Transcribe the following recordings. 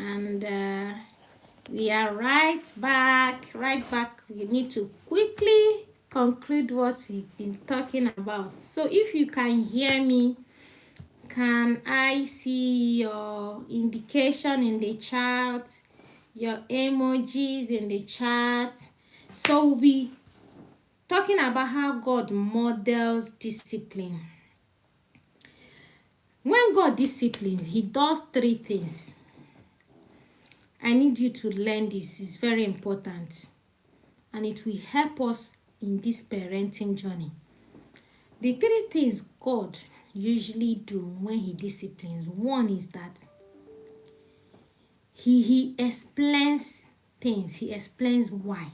and we are right back. We need to quickly conclude what we've been talking about. So if you can hear me, can I see your indication in the chat, your emojis in the chat? So we'll be talking about how God models discipline. When God disciplines, he does three things. I need you to learn this. It's very important. And it will help us in this parenting journey. The three things God usually do when he disciplines. One is that he explains things. He explains why.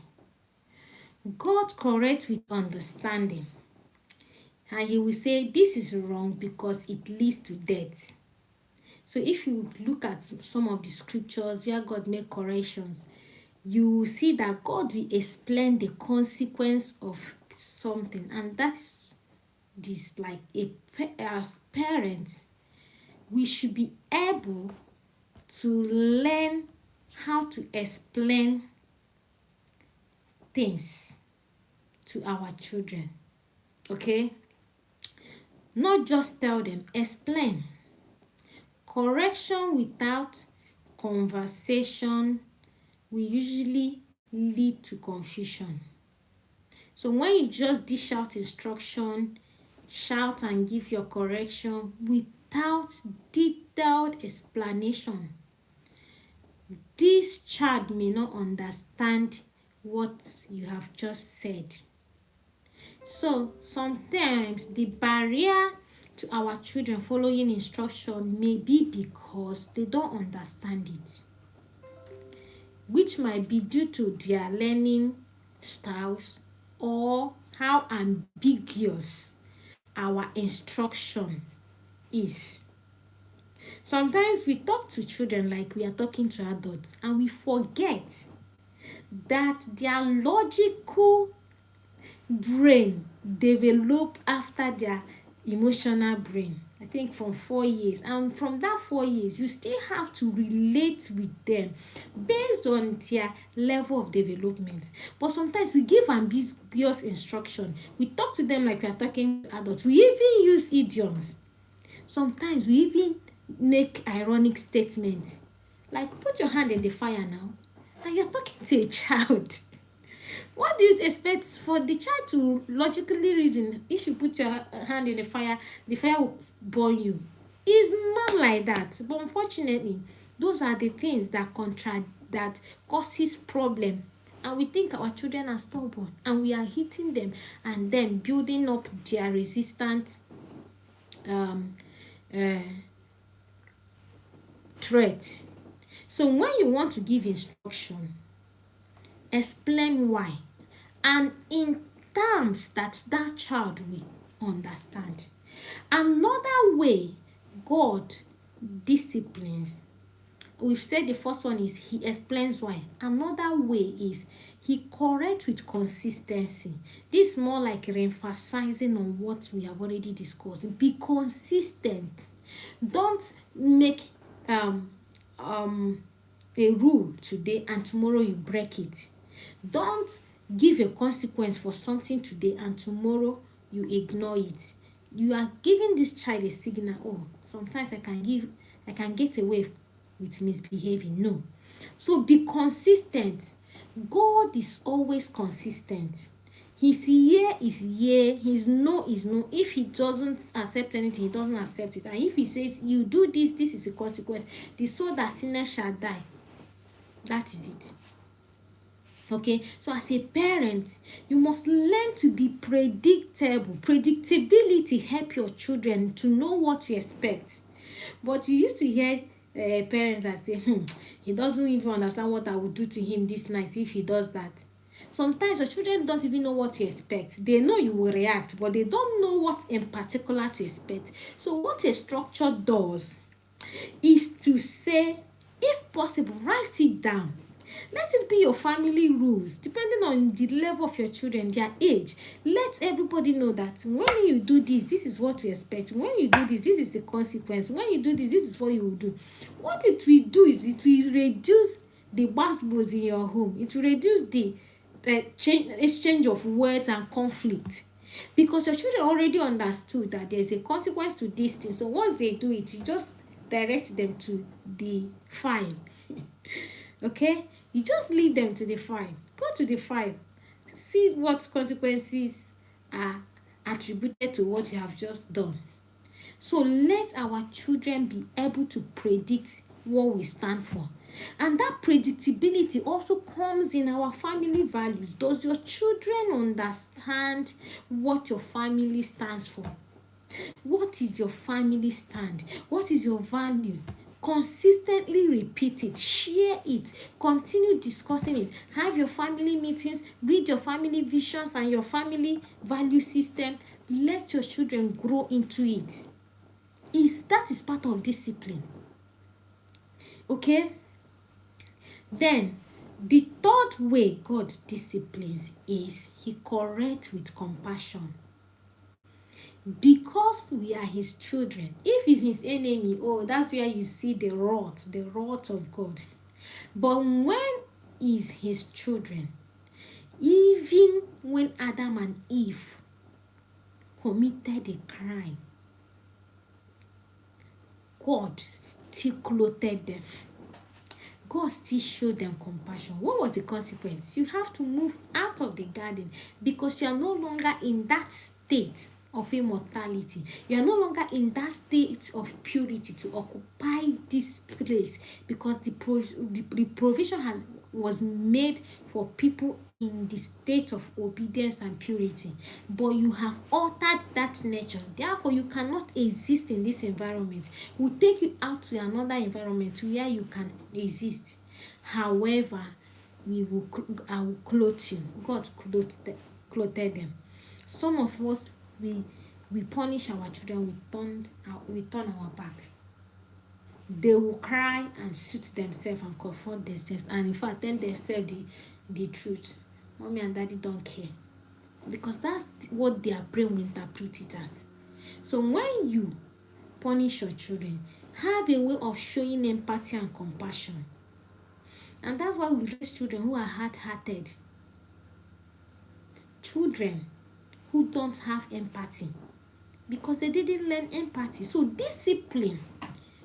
God corrects with understanding. And he will say, this is wrong because it leads to death. So if you look at some of the scriptures where God made corrections, you will see that God will explain the consequence of something. And that's this, like as parents, we should be able to learn how to explain things to our children. Okay? Not just tell them, explain. Correction without conversation will usually lead to confusion. So when you just dish out instruction, shout and give your correction without detailed explanation, this child may not understand what you have just said. So sometimes the barrier to our children following instruction may be because they don't understand it, which might be due to their learning styles or how ambiguous our instruction is. Sometimes we talk to children like we are talking to adults, and we forget that their logical brain develop after their emotional brain. I think from 4 years, and from that 4 years you still have to relate with them based on their level of development. But sometimes we give ambiguous instruction. We talk to them like we are talking to adults. We even use idioms. Sometimes we even make ironic statements like, put your hand in the fire now, and you're talking to a child. What do you expect for the child to logically reason? If you put your hand in the fire will burn you. It's not like that. But unfortunately, those are the things that causes problem. And we think our children are stubborn, and we are hitting them and then building up their resistant threat. So when you want to give instruction, explain why, and in terms that child will understand. Another way God disciplines, we've said the first one is he explains why. Another way is he corrects with consistency. This is more like re-emphasizing on what we have already discussed. Be consistent. Don't make a rule today and tomorrow you break it. Don't give a consequence for something today and tomorrow you ignore it. You are giving this child a signal, oh, sometimes I can get away with misbehaving. No. So be consistent. God is always consistent. His yea is yea, his no is no. If he doesn't accept anything, he doesn't accept it. And if he says, you do this, this is a consequence. The soul that sinners shall die. That is it. Okay, so as a parent, you must learn to be predictable. Predictability help your children to know what to expect. But you used to hear parents that say, he doesn't even understand what I will do to him this night if he does that. Sometimes your children don't even know what to expect. They know you will react, but they don't know what in particular to expect. So what a structure does is to say, if possible, write it down. Let it be your family rules, depending on the level of your children, their age. Let everybody know that when you do this, this is what to expect. When you do this, this is the consequence. When you do this, this is what you will do. What it will do is it will reduce the gbasgbos in your home. It will reduce the exchange of words and conflict, because your children already understood that there's a consequence to this thing. So once they do it, you just direct them to the file. Okay, you just lead them to the file. Go to the file, see what consequences are attributed to what you have just done. So let our children be able to predict what we stand for. And that predictability also comes in our family values. Does your children understand what your family stands for? What is your family stand? What is your value? Consistently repeat it, share it, continue discussing it. Have your family meetings, read your family visions and your family value system. Let your children grow into it. That is part of discipline. Okay? Then, the third way God disciplines is He corrects with compassion. Because we are His children. If He's His enemy, that's where you see the wrath of God. But when He's His children, even when Adam and Eve committed a crime, God still clothed them. God still showed them compassion. What was the consequence? You have to move out of the garden because you are no longer in that state of immortality. You are no longer in that state of purity to occupy this place, because the provision was made for people in the state of obedience and purity. But you have altered that nature. Therefore, you cannot exist in this environment. We'll take you out to another environment where you can exist. However, I will clothe you. God clothed them. Some of us, we punish our children, we turn our back. They will cry and suit themselves and comfort themselves, and in fact tell themselves the truth. Mommy and daddy don't care, because that's what their brain will interpret it as. So when you punish your children, have a way of showing empathy and compassion. And that's why we raise children who are hard-hearted, children who don't have empathy, because they didn't learn empathy. So discipline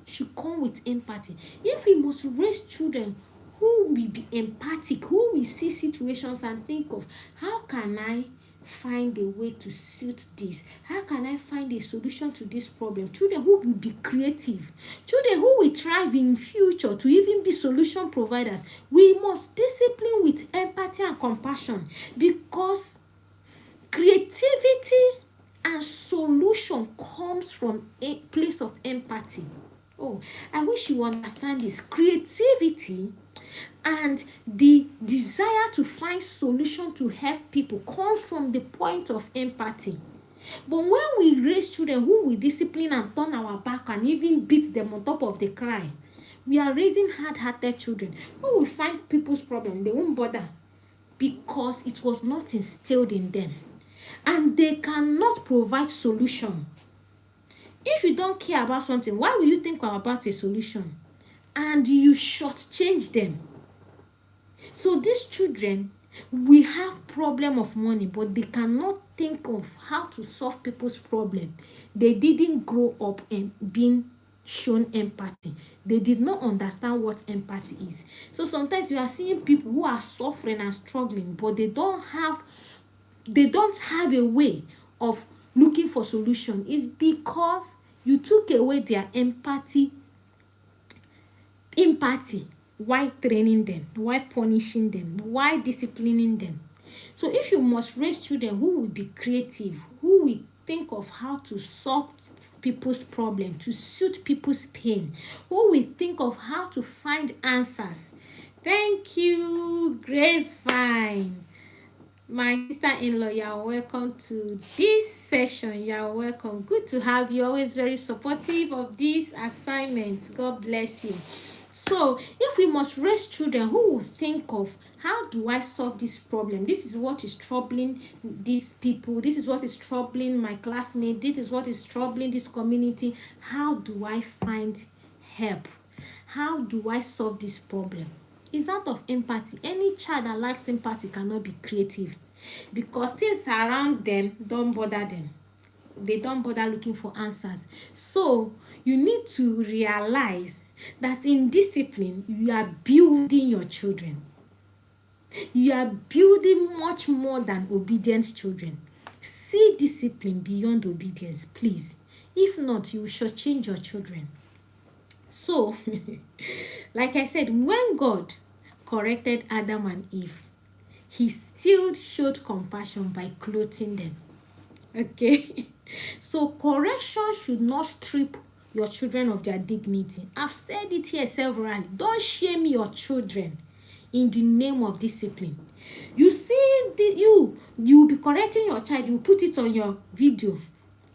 should come with empathy. If we must raise children who will be empathic, who will see situations and think of, how can I find a way to suit this? How can I find a solution to this problem? Children who will be creative, children who will thrive in future to even be solution providers. We must discipline with empathy and compassion, because creativity and solution comes from a place of empathy. I wish you understand this. Creativity and the desire to find solution to help people comes from the point of empathy. But when we raise children who will discipline and turn our back and even beat them on top of the crime, we are raising hard-hearted children who will find people's problem. They won't bother, because it was not instilled in them, and they cannot provide solution. If you don't care about something, why will you think about a solution? And you shortchange them. So these children, we have problem of money, but they cannot think of how to solve people's problem. They didn't grow up and being shown empathy. They did not understand what empathy is. So sometimes you are seeing people who are suffering and struggling, but they don't have a way of looking for solution. Is because you took away their empathy. Why training them? Why punishing them? Why disciplining them? So if you must raise children who will be creative, who will think of how to solve people's problem, to suit people's pain, who will think of how to find answers. Thank you, Grace Fine. My sister-in-law, you are welcome to this session. You are welcome. Good to have you. Always very supportive of this assignment. God bless you. So if we must raise children who will think of, how do I solve this problem? This is what is troubling these people. This is what is troubling my classmate. This is what is troubling this community. How do I find help? How do I solve this problem? It's out of empathy. Any child that lacks empathy cannot be creative, because things around them don't bother them. They don't bother looking for answers. So you need to realize that in discipline, you are building your children. You are building much more than obedient children. See discipline beyond obedience, please. If not, you shall change your children. So, like I said, when God corrected Adam and Eve, he still showed compassion by clothing them. Okay? So correction should not strip your children of their dignity. I've said it here severally. Don't shame your children in the name of discipline. You see, you be correcting your child, you put it on your video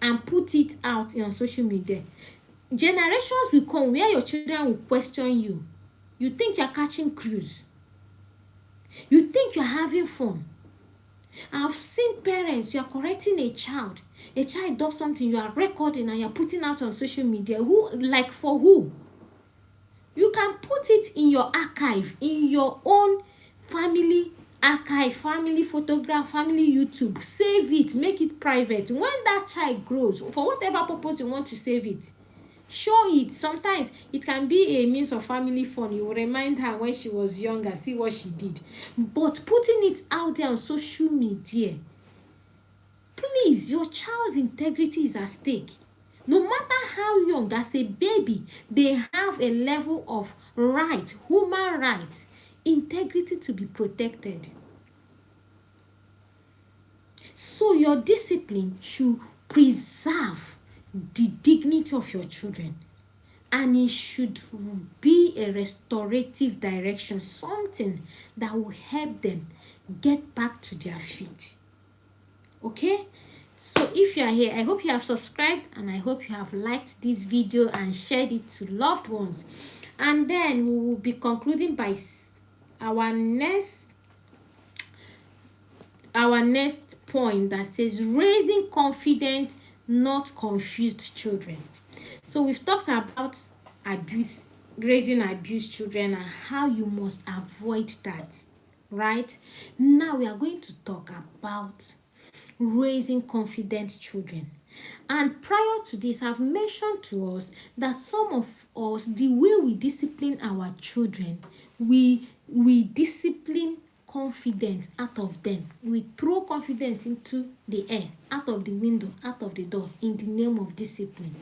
and put it out on social media. Generations will come where your children will question you. You think you're catching cruise. You think you're having fun. I've seen parents, you are correcting a child does something, you are recording and you're putting out on social media. Who, like, for who? You can put it in your archive, in your own family archive, family photograph, family YouTube. Save it, make it private. When that child grows, for whatever purpose you want to save it, show it. Sometimes it can be a means of family fun. You will remind her when she was younger, see what she did. But putting it out there on social media, please, your child's integrity is at stake. No matter how young, as a baby, they have a level of right, human rights, integrity to be protected. So your discipline should preserve the dignity of your children, and it should be a restorative direction, something that will help them get back to their feet. Okay, so if you are here, I hope you have subscribed and I hope you have liked this video and shared it to loved ones. And then we will be concluding by our next point that says raising confident, not confused children. So we've talked about abuse, raising abused children, and how you must avoid that, right? Now we are going to talk about raising confident children. And prior to this, I've mentioned to us that some of us, the way we discipline our children, we discipline confidence out of them. We throw confidence into the air, out of the window, out of the door, in the name of discipline.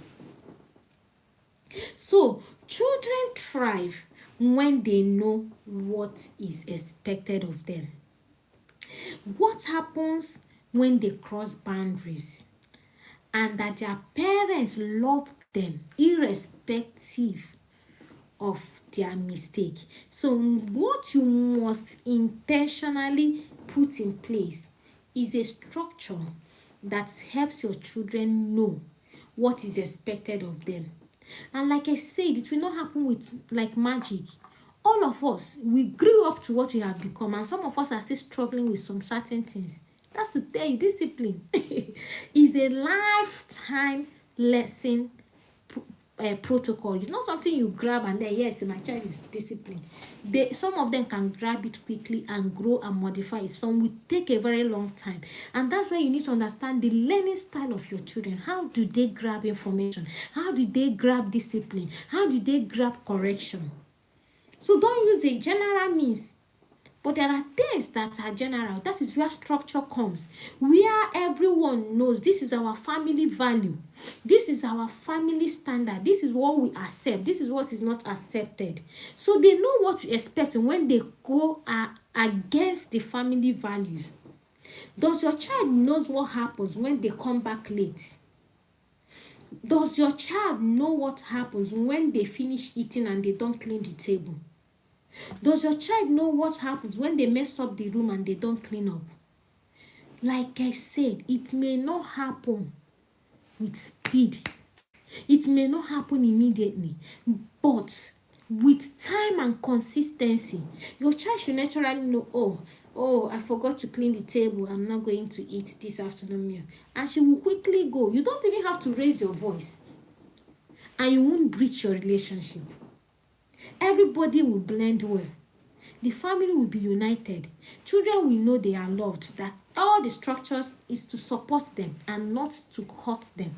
So children thrive when they know what is expected of them. What happens when they cross boundaries and that their parents love them irrespective of their mistake? So what you must intentionally put in place is a structure that helps your children know what is expected of them. And like I said, it will not happen with like magic. All of us, we grew up to what we have become, and some of us are still struggling with some certain things. That's to tell you, discipline is a lifetime lesson protocol. It's not something you grab and then, yes, my child is disciplined. Some of them can grab it quickly and grow and modify it. Some will take a very long time. And that's why you need to understand the learning style of your children. How do they grab information? How do they grab discipline? How do they grab correction? So don't use a general means. But there are things that are general. That is where structure comes. Where everyone knows this is our family value. This is our family standard. This is what we accept. This is what is not accepted. So they know what to expect when they go against the family values. Does your child knows what happens when they come back late? Does your child know what happens when they finish eating and they don't clean the table? Does your child know what happens when they mess up the room and they don't clean up? Like I said, it may not happen with speed. It may not happen immediately. But with time and consistency, your child should naturally know, oh, I forgot to clean the table, I'm not going to eat this afternoon meal, and she will quickly go. You don't even have to raise your voice, and you won't breach your relationship. Everybody will blend well. The family will be united. Children will know they are loved, that all the structures is to support them and not to hurt them.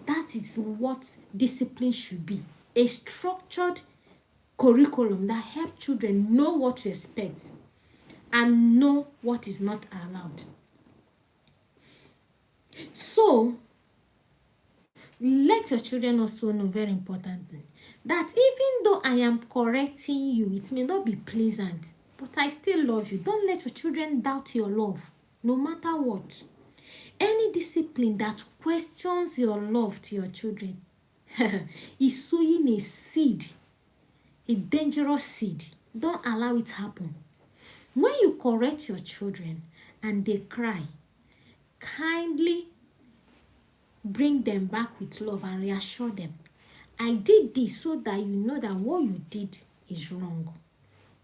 That is what discipline should be. A structured curriculum that helps children know what to expect and know what is not allowed. So, let your children also know, very importantly, that even though I am correcting you, it may not be pleasant, but I still love you. Don't let your children doubt your love, no matter what. Any discipline that questions your love to your children is sowing a seed, a dangerous seed. Don't allow it to happen. When you correct your children and they cry, kindly bring them back with love and reassure them. I did this so that you know that what you did is wrong.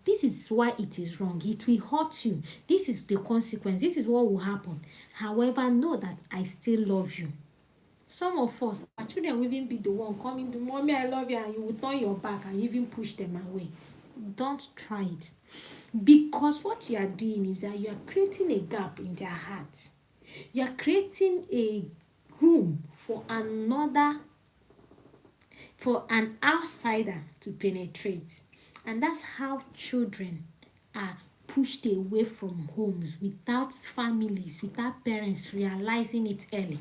This is why it is wrong. It will hurt you. This is the consequence. This is what will happen. However, know that I still love you. Some of us, our children will even be the one coming to, mommy, I love you, and you will turn your back and even push them away. Don't try it. Because what you are doing is that you are creating a gap in their heart. You are creating a room for an outsider to penetrate. And that's how children are pushed away from homes without families, without parents realizing it early.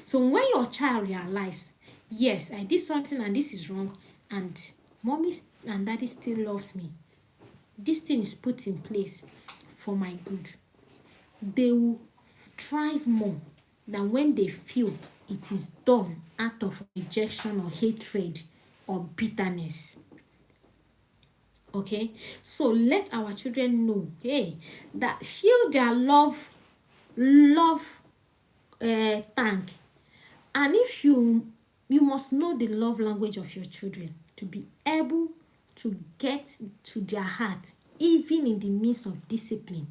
So when your child realizes, yes, I did something and this is wrong, and mommy and daddy still loves me, this thing is put in place for my good, they will thrive more than when they feel it is done out of rejection or hatred or bitterness. Okay, so let our children know, hey, that feel their love tank. And if you must know the love language of your children to be able to get to their heart, even in the midst of discipline,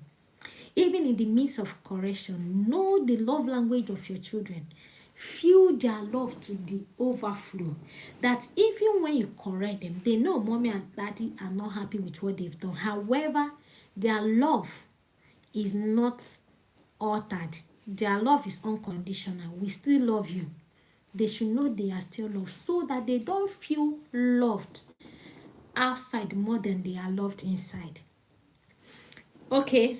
even in the midst of correction. Know the love language of your children. Feel their love to the overflow. That even when you correct them, they know mommy and daddy are not happy with what they've done. However, their love is not altered. Their love is unconditional. We still love you. They should know they are still loved, so that they don't feel loved outside more than they are loved inside. Okay,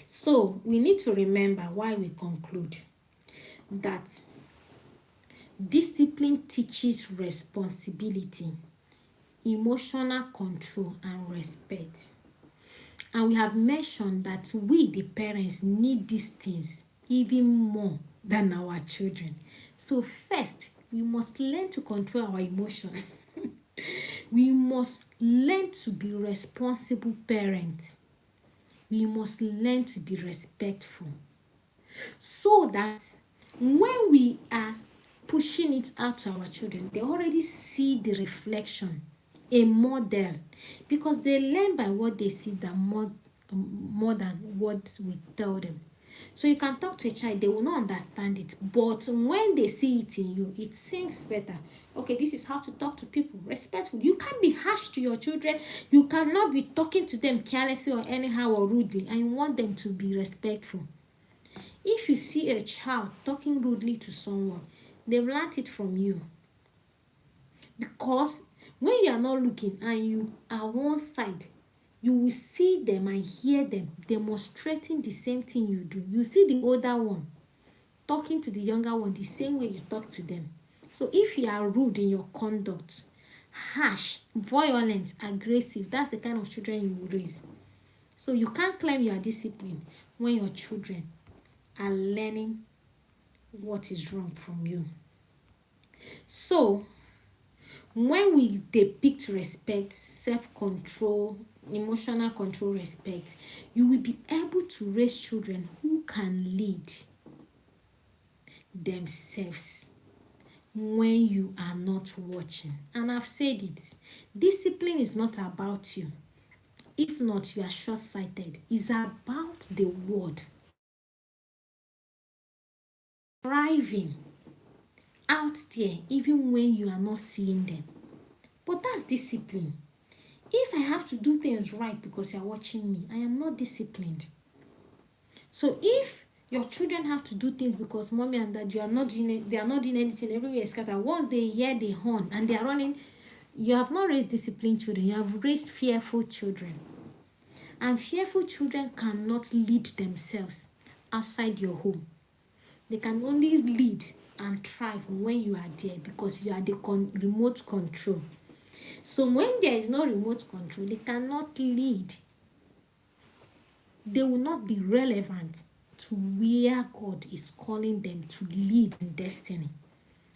so we need to remember why we conclude that discipline teaches responsibility, emotional control, and respect. And we have mentioned that we, the parents, need these things even more than our children. So first, we must learn to control our emotions. We must learn to be responsible parents. We must learn to be respectful. So that when we are pushing it out to our children, they already see the reflection, a model, because they learn by what they see that more than what we tell them. So you can talk to a child, they will not understand it, but when they see it in you, it sinks better. Okay, this is how to talk to people, respectful. You can't be harsh to your children. You cannot be talking to them carelessly or anyhow or rudely, and you want them to be respectful. If you see a child talking rudely to someone, they've learned it from you. Because when you are not looking and you are one side, you will see them and hear them demonstrating the same thing you do. You see the older one talking to the younger one the same way you talk to them. So if you are rude in your conduct, harsh, violent, aggressive, that's the kind of children you will raise. So you can't claim you are disciplined when your children are learning what is wrong from you. So when we depict respect, self-control, emotional control, respect, you will be able to raise children who can lead themselves, when you are not watching. And I've said it, discipline is not about you. If not, you are short-sighted. It's about the word. Thriving out there even when you are not seeing them. But that's discipline. If I have to do things right because you're watching me, I am not disciplined. So if your children have to do things because mommy and dad, you are not doing it, they are not doing anything, everywhere is scattered. Once they hear the horn and they are running, you have not raised disciplined children, you have raised fearful children. And fearful children cannot lead themselves outside your home. They can only lead and thrive when you are there because you are the remote control. So when there is no remote control, they cannot lead. They will not be relevant to where God is calling them to lead in destiny.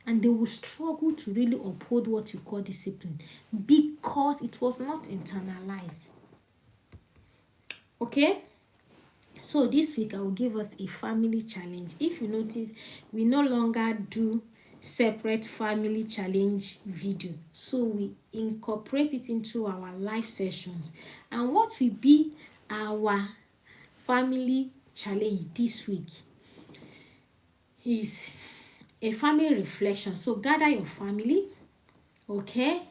And they will struggle to really uphold what you call discipline because it was not internalized. Okay? So this week I will give us a family challenge. If you notice, we no longer do separate family challenge video. So we incorporate it into our live sessions. And what will be our family challenge this week is a family reflection. So gather your family, okay,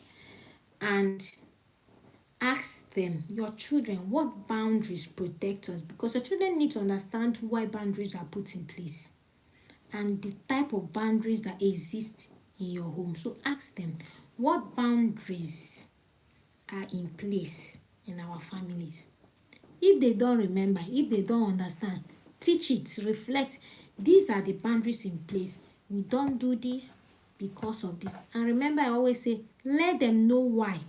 and ask them, your children, what boundaries protect us, because your children need to understand why boundaries are put in place and the type of boundaries that exist in your home. So ask them, what boundaries are in place in our families? If they don't remember, if they don't understand, teach it, reflect. These are the boundaries in place. We don't do this because of this. And remember, I always say, let them know why.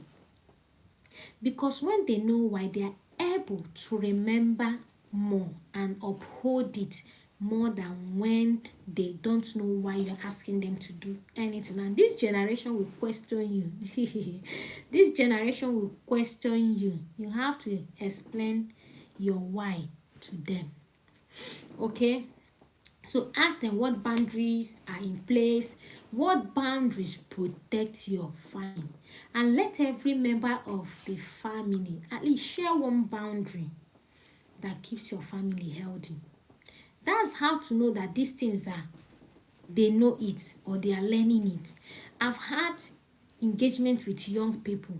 Because when they know why, they are able to remember more and uphold it more than when they don't know why you're asking them to do anything. And this generation will question you. This generation will question you. You have to explain your why to them. Okay? So ask them what boundaries are in place, what boundaries protect your family, and let every member of the family at least share one boundary that keeps your family healthy. That's how to know that these things are, they know it or they are learning it. I've had engagement with young people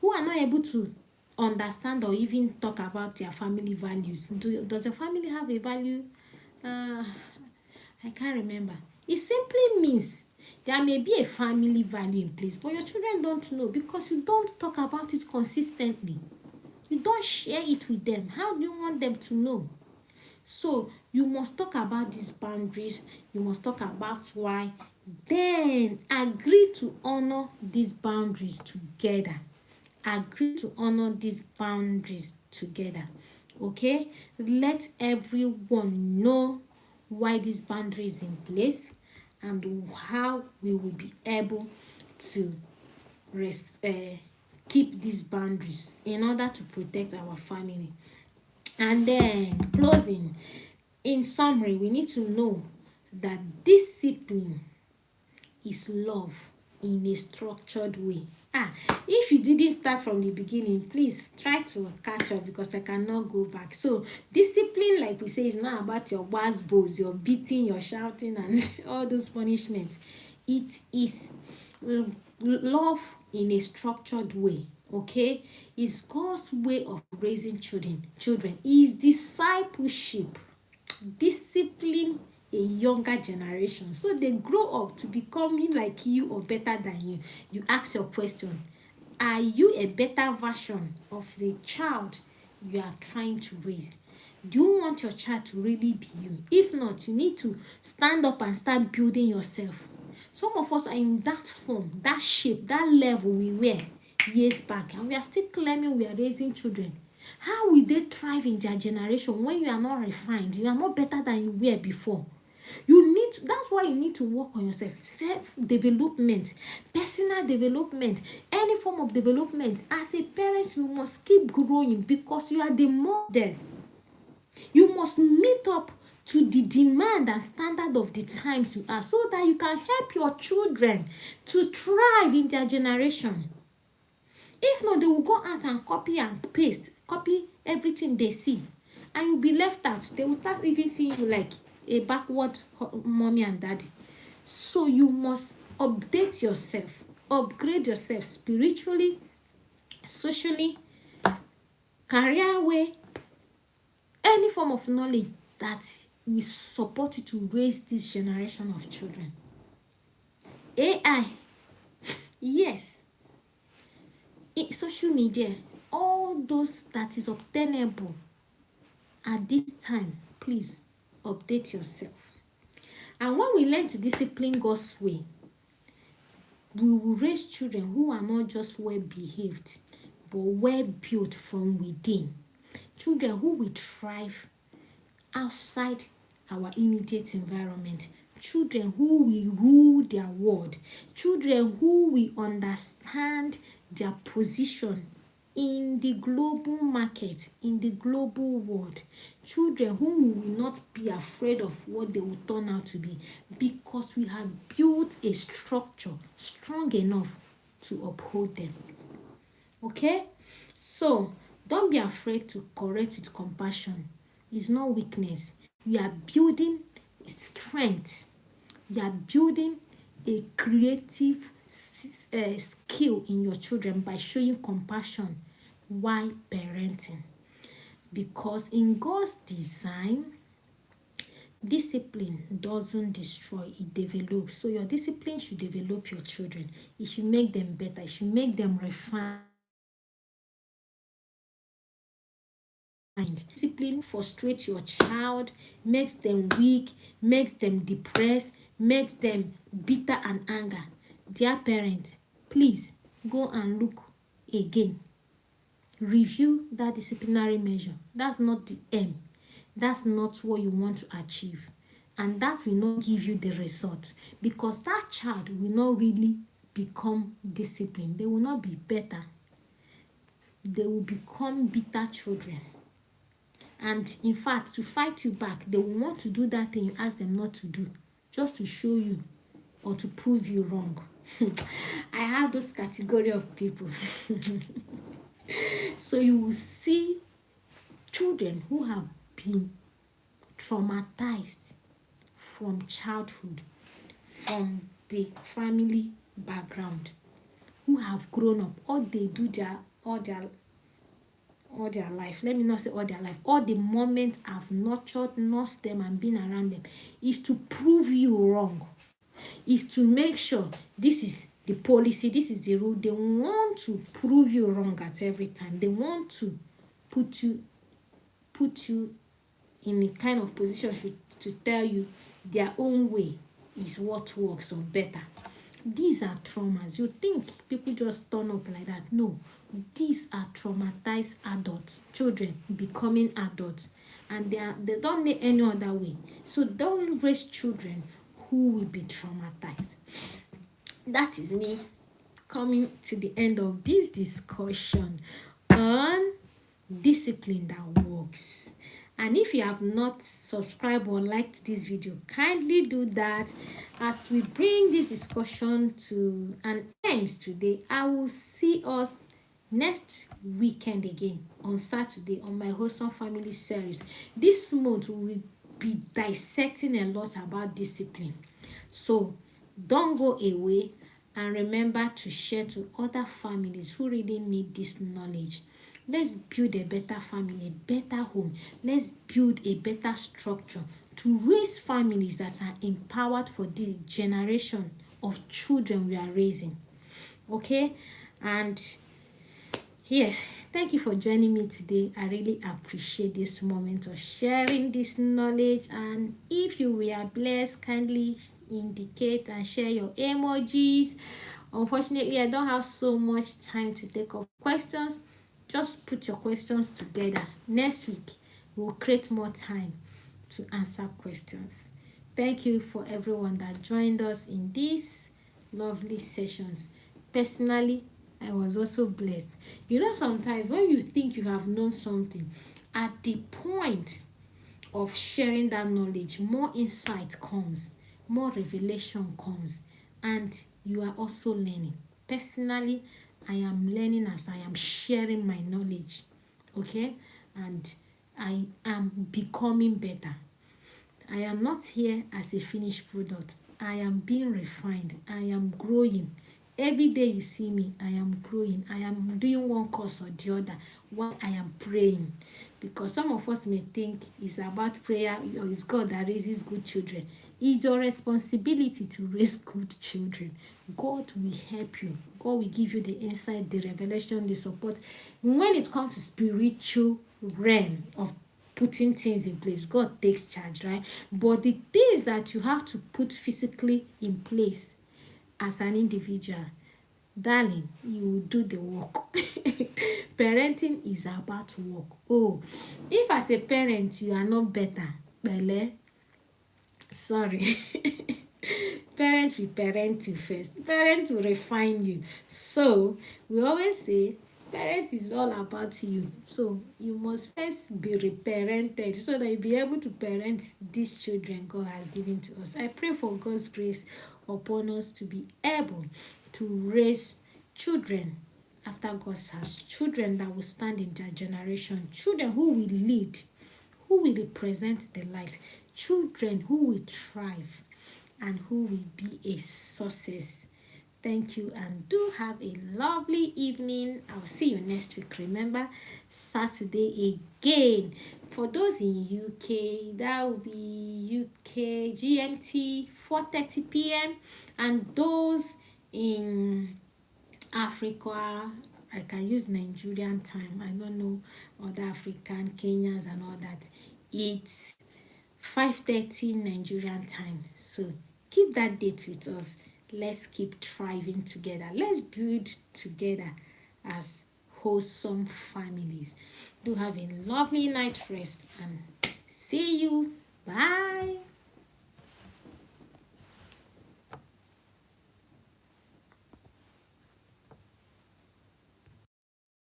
who are not able to understand or even talk about their family values. Does your family have a value? I can't remember. It simply means there may be a family value in place, but your children don't know because you don't talk about it consistently. You don't share it with them. How do you want them to know? So you must talk about these boundaries. You must talk about why. Then agree to honor these boundaries together. Agree to honor these boundaries together. Okay? Let everyone know why this boundary is in place and how we will be able to keep these boundaries in order to protect our family. And then closing, in summary, we need to know that discipline is love in a structured way. If you didn't start from the beginning, please try to catch up because I cannot go back. So discipline, like we say, is not about your words, bows, your beating, your shouting, and all those punishments. It is love in a structured way. Okay, it's God's way of raising children. Is discipleship. Discipline a younger generation so they grow up to becoming like you or better than you. You ask your question, are you a better version of the child you are trying to raise? Do you want your child to really be you? If not, you need to stand up and start building yourself. Some of us are in that form, that shape, that level we were years back, and we are still claiming we are raising children. How will they thrive in their generation when you are not refined? You are not better than you were before. That's why you need to work on yourself. Self-development, personal development, any form of development. As a parent, you must keep growing because you are the model. You must meet up to the demand and standard of the times you are, so that you can help your children to thrive in their generation. If not, they will go out and copy and paste, copy everything they see, and you'll be left out. They will start even seeing you like a backward mommy and daddy. So you must update yourself, upgrade yourself spiritually, socially, career way, any form of knowledge that will support you to raise this generation of children. AI, yes. Social media, all those that is obtainable at this time, please update yourself. And when we learn to discipline God's way, we will raise children who are not just well behaved, but well built from within. Children who will thrive outside our immediate environment. Children who will rule their world. Children who will understand their position in the global market, in the global world. Children who will not be afraid of what they will turn out to be, because we have built a structure strong enough to uphold them. Okay? So, don't be afraid to correct with compassion. It's not weakness. You are building strength. You are building a creative skill in your children by showing compassion while parenting. Because in God's design, discipline doesn't destroy, it develops. So your discipline should develop your children. It should make them better. It should make them refined. Discipline frustrates your child, makes them weak, makes them depressed, makes them bitter and anger. Dear parents, please go and look again. Review that disciplinary measure. That's not the aim. That's not what you want to achieve. And that will not give you the result, because that child will not really become disciplined. They will not be better. They will become bitter children. And in fact, to fight you back, they will want to do that thing you ask them not to do, just to show you or to prove you wrong. I have those category of people. So you will see children who have been traumatized from childhood, from the family background, who have grown up. All they do all their life, let me not say all their life, all the moment I've nursed them and been around them, is to prove you wrong, is to make sure this is the policy, this is the rule. They want to prove you wrong at every time. They want to put you in a kind of position to tell you their own way is what works or better. These are traumas. You think people just turn up like that? No. These are traumatized adults, children becoming adults, and they don't need any other way. So don't raise children who will be traumatized. That is me coming to the end of this discussion on discipline that works. And if you have not subscribed or liked this video, kindly do that. As we bring this discussion to an end today, I will see us next weekend again on Saturday on my Wholesome Family series. This month we will be dissecting a lot about discipline. So don't go away, and remember to share to other families who really need this knowledge. Let's build a better family, a better home. Let's build a better structure to raise families that are empowered for the generation of children we are raising. Okay? And yes, thank you for joining me today. I really appreciate this moment of sharing this knowledge. And if you were blessed, kindly indicate and share your emojis. Unfortunately, I don't have so much time to take up questions. Just put your questions together. Next week, we'll create more time to answer questions. Thank you for everyone that joined us in these lovely sessions. Personally, I was also blessed. You know, sometimes when you think you have known something, at the point of sharing that knowledge, more insight comes, more revelation comes, and you are also learning. Personally, I am learning as I am sharing my knowledge, okay? And I am becoming better. I am not here as a finished product. I am being refined. I am growing. Every day you see me, I am growing. I am doing one course or the other while I am praying. Because some of us may think it's about prayer or it's God that raises good children. It's your responsibility to raise good children. God will help you. God will give you the insight, the revelation, the support. When it comes to spiritual realm of putting things in place, God takes charge, right? But the things that you have to put physically in place as an individual, darling, you will do the work. Parenting is about work. Oh, if as a parent you are not better, belle, sorry. Parents will parent you first. Parents will refine you. So we always say parents is all about you. So you must first be reparented so that you'll be able to parent these children God has given to us. I pray for God's grace upon us to be able to raise children after God's house, children that will stand in their generation, children who will lead, who will represent the light, children who will thrive and who will be a success. Thank you and do have a lovely evening. I'll see you next week. Remember, Saturday again. For those in UK, that will be UK GMT 4:30 p.m. And those in Africa, I can use Nigerian time. I don't know other African, Kenyans and all that. It's 5:30 Nigerian time. So keep that date with us. Let's keep thriving together. Let's build together as wholesome families. Do have a lovely night rest and see you. Bye.